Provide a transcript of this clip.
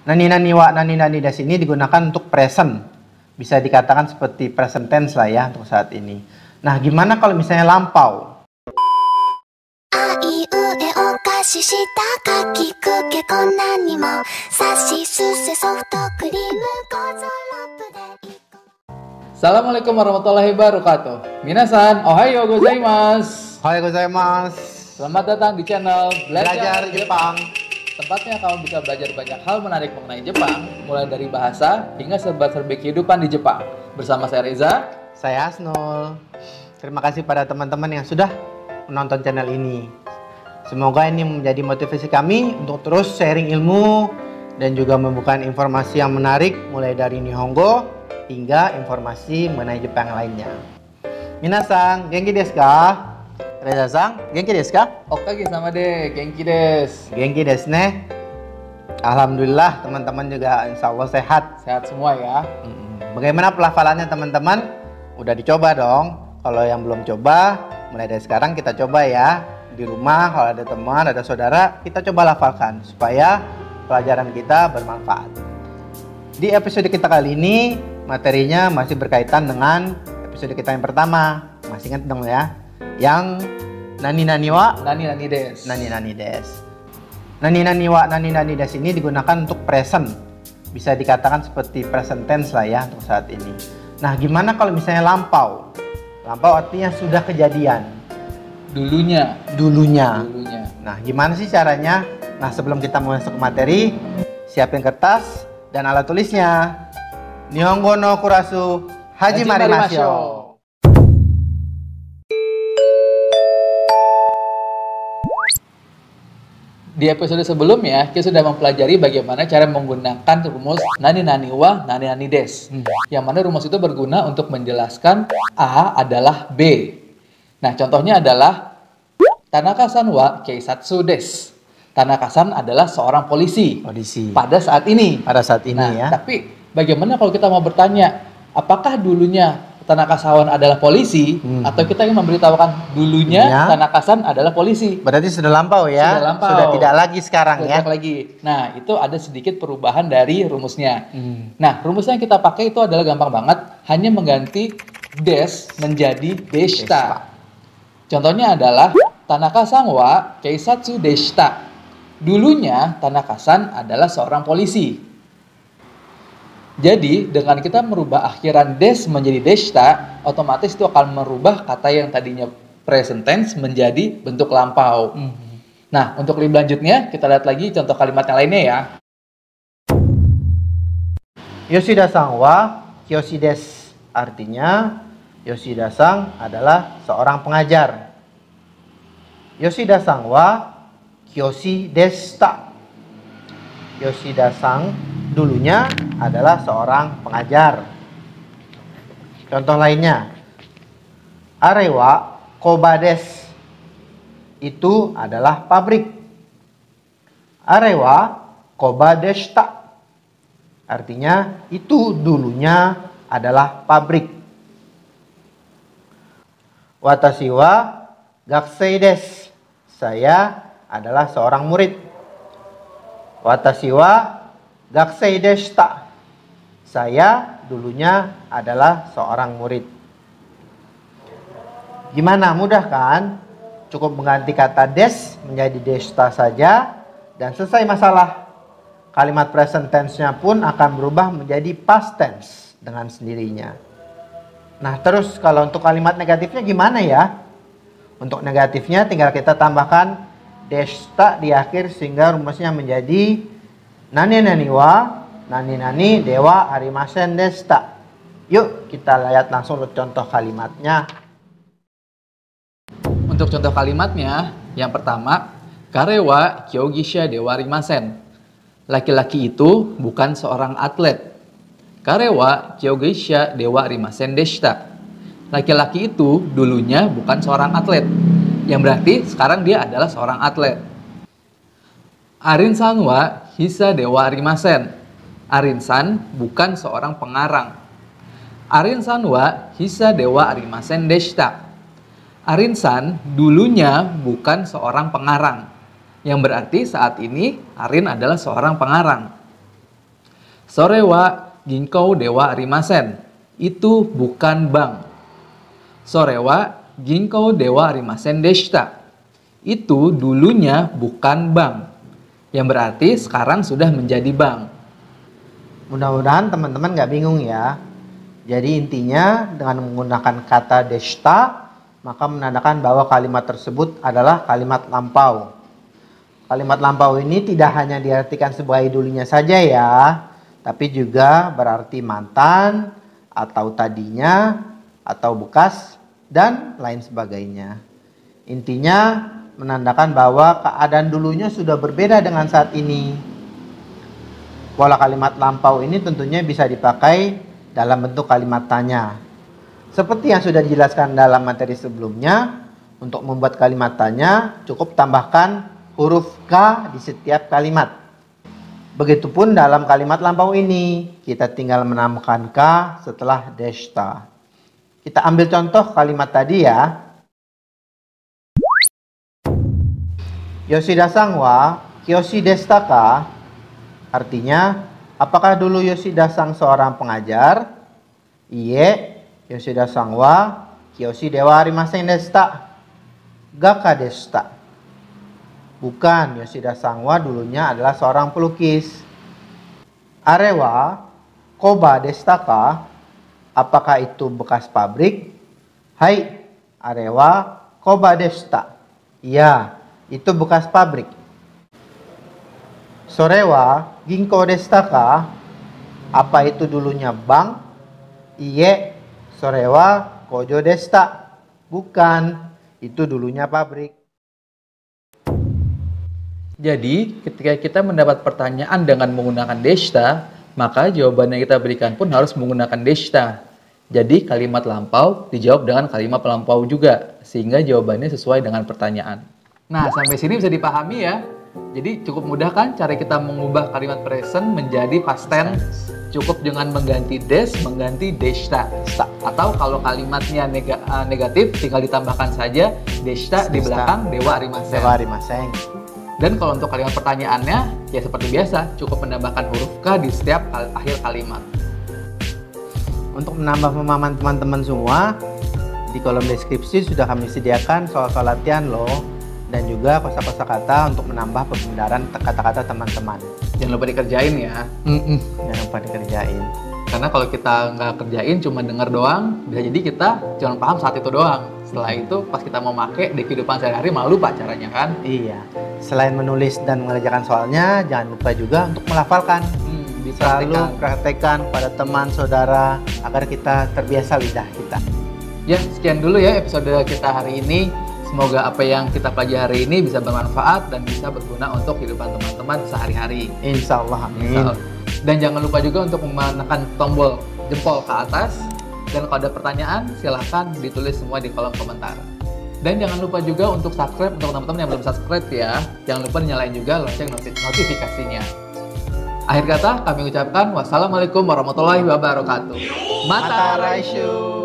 Nani nani wa nani nani das ini digunakan untuk present. Bisa dikatakan seperti present tense lah ya untuk saat ini. Nah, gimana kalau misalnya lampau? Assalamualaikum warahmatullahi wabarakatuh. Minasan, ohayo gozaimasu. Ohayo gozaimasu. Selamat datang di channel Belajar Jepang. Tempatnya kamu bisa belajar banyak hal menarik mengenai Jepang, mulai dari bahasa hingga serba-serbi kehidupan di Jepang. Bersama saya Reza, saya Hasnul. Terima kasih pada teman-teman yang sudah menonton channel ini. Semoga ini menjadi motivasi kami untuk terus sharing ilmu dan juga membuka informasi yang menarik mulai dari Nihongo hingga informasi mengenai Jepang lainnya. Minasan, genki desu ka? Reza-san, genki desu ka? Okage sama deh, genki desu. Genki desu ne. Alhamdulillah teman-teman juga insya Allah sehat. Sehat semua ya. Bagaimana pelafalannya teman-teman? Udah dicoba dong. Kalau yang belum coba, mulai dari sekarang kita coba ya. Di rumah kalau ada teman, ada saudara, kita coba lafalkan supaya pelajaran kita bermanfaat. Di episode kita kali ini, materinya masih berkaitan dengan episode kita yang pertama. Masih ingat dong ya? Yang nani nani wa nani nani des. Nani nani des. Nani nani wa nani nani des ini digunakan untuk present. Bisa dikatakan seperti present tense lah ya untuk saat ini. Nah, gimana kalau misalnya lampau? Lampau artinya sudah kejadian. Dulunya. Nah, gimana sih caranya? Nah, sebelum kita masuk ke materi, siapin kertas dan alat tulisnya. Nihongo no kurasu hajimarimashou. Di episode sebelumnya, kita sudah mempelajari bagaimana cara menggunakan rumus nani nani wa nani nani des. Yang mana rumus itu berguna untuk menjelaskan A adalah B. Nah, contohnya adalah Tanaka-san wa keisatsu desu. Tanaka-san adalah seorang polisi. Pada saat ini. Nah, ya. Tapi bagaimana kalau kita mau bertanya, apakah dulunya Tanaka-san adalah polisi, atau kita ingin memberitahukan dulunya Tanaka-san adalah polisi? Berarti sudah lampau ya? Sudah tidak lagi sekarang ya? Tidak lagi. Nah, itu ada sedikit perubahan dari rumusnya. Nah, rumusnya yang kita pakai itu adalah gampang banget, hanya mengganti des menjadi deshita. Contohnya adalah Tanaka-san wa keisatsu deshita. Dulunya Tanaka-san adalah seorang polisi. Jadi, dengan kita merubah akhiran des menjadi deshita, otomatis itu akan merubah kata yang tadinya present tense menjadi bentuk lampau. Nah, untuk lebih lanjutnya, kita lihat lagi contoh kalimat yang lainnya ya. Yoshida-san wa kiyoshi desu. Artinya, Yoshida-san adalah seorang pengajar. Yoshida-san wa kiyoshi deshita. Yoshida-san dulunya adalah seorang pengajar. Contoh lainnya, are wa koba desu. Itu adalah pabrik. Are wa koba deshita. Artinya itu dulunya adalah pabrik. Watashi wa gakusei desu. Saya adalah seorang murid. Watashi wa gakusei deshita. Saya dulunya adalah seorang murid. Gimana, mudah kan? Cukup mengganti kata des menjadi deshita saja dan selesai masalah. Kalimat present tense-nya pun akan berubah menjadi past tense dengan sendirinya. Nah, terus kalau untuk kalimat negatifnya gimana ya? Untuk negatifnya tinggal kita tambahkan deshita di akhir sehingga rumusnya menjadi nani nani wa nani nani dewa arimasen deshita. Yuk kita lihat langsung contoh kalimatnya. Untuk contoh kalimatnya, yang pertama, kare wa kyogisha dewa arimasen. Laki-laki itu bukan seorang atlet. Kare wa kyogisha dewa arimasen deshita. Laki-laki itu dulunya bukan seorang atlet. Yang berarti sekarang dia adalah seorang atlet. Arin-san wa hisa dewa arimasen. Arin-san bukan seorang pengarang. Arin-san wa hisa dewa arimasen deshita. Arin-san dulunya bukan seorang pengarang. Yang berarti saat ini Arin adalah seorang pengarang. Sore wa ginkou dewa arimasen. Itu bukan bank. Sore wa ginkou dewa arimasen deshita. Itu dulunya bukan bank. Yang berarti sekarang sudah menjadi bank. Mudah-mudahan teman-teman nggak bingung ya. Jadi intinya dengan menggunakan kata deshita, maka menandakan bahwa kalimat tersebut adalah kalimat lampau. Kalimat lampau ini tidak hanya diartikan sebagai dulunya saja ya, tapi juga berarti mantan, atau tadinya, atau bekas, dan lain sebagainya. Intinya menandakan bahwa keadaan dulunya sudah berbeda dengan saat ini. Pola kalimat lampau ini tentunya bisa dipakai dalam bentuk kalimat tanya. Seperti yang sudah dijelaskan dalam materi sebelumnya, untuk membuat kalimat tanya cukup tambahkan huruf K di setiap kalimat. Begitupun dalam kalimat lampau ini, kita tinggal menambahkan K setelah deshita. Kita ambil contoh kalimat tadi ya. Yoshida sang wa kiyoshi deshita ka? Artinya, apakah dulu Yoshida sang seorang pengajar? Iye, Yoshida sang wa kiyoshi dewa arimasen deshita. Gaka deshita. Bukan, Yoshida Sangwa dulunya adalah seorang pelukis. Arewa koba deshita ka? Apakah itu bekas pabrik? Hai, arewa koba deshita. Iya, itu bekas pabrik. Sorewa ginko deshita ka? Apa itu dulunya bank? Iye, sorewa kojo deshita. Bukan, itu dulunya pabrik. Jadi, ketika kita mendapat pertanyaan dengan menggunakan deshita, maka jawaban yang kita berikan pun harus menggunakan deshita. Jadi, kalimat lampau dijawab dengan kalimat pelampau juga, sehingga jawabannya sesuai dengan pertanyaan. Nah, sampai sini bisa dipahami ya. Jadi, cukup mudah kan cara kita mengubah kalimat present menjadi past tense? Cukup dengan mengganti des, mengganti deshita. Atau kalau kalimatnya negatif, tinggal ditambahkan saja deshita di belakang dewa arimasen. Dewa arimasen. Dan kalau untuk kalimat pertanyaannya, ya seperti biasa, cukup menambahkan huruf K di setiap akhir kalimat. Untuk menambah pemahaman teman-teman semua, di kolom deskripsi sudah kami sediakan soal-soal latihan loh, dan juga kosa-kosa kata untuk menambah pembenaran kata-kata teman-teman. Jangan lupa dikerjain ya. Jangan lupa dikerjain. Karena kalau kita nggak kerjain, cuma denger doang, bisa jadi kita cuma paham saat itu doang. Setelah itu, pas kita mau pakai di kehidupan sehari-hari, malah lupa caranya kan? Iya. Selain menulis dan mengerjakan soalnya, jangan lupa juga untuk melafalkan. Selalu praktekkan pada teman, saudara, agar kita terbiasa lidah kita. Ya, sekian dulu ya episode kita hari ini. Semoga apa yang kita pelajari hari ini bisa bermanfaat dan bisa berguna untuk kehidupan teman-teman sehari-hari. Insya Allah, amin. Dan jangan lupa juga untuk menekan tombol jempol ke atas. Dan kalau ada pertanyaan, silahkan ditulis semua di kolom komentar. Dan jangan lupa juga untuk subscribe untuk teman-teman yang belum subscribe ya. Jangan lupa dinyalain juga lonceng notifikasinya. Akhir kata kami ucapkan wassalamualaikum warahmatullahi wabarakatuh. Mata Raisyu.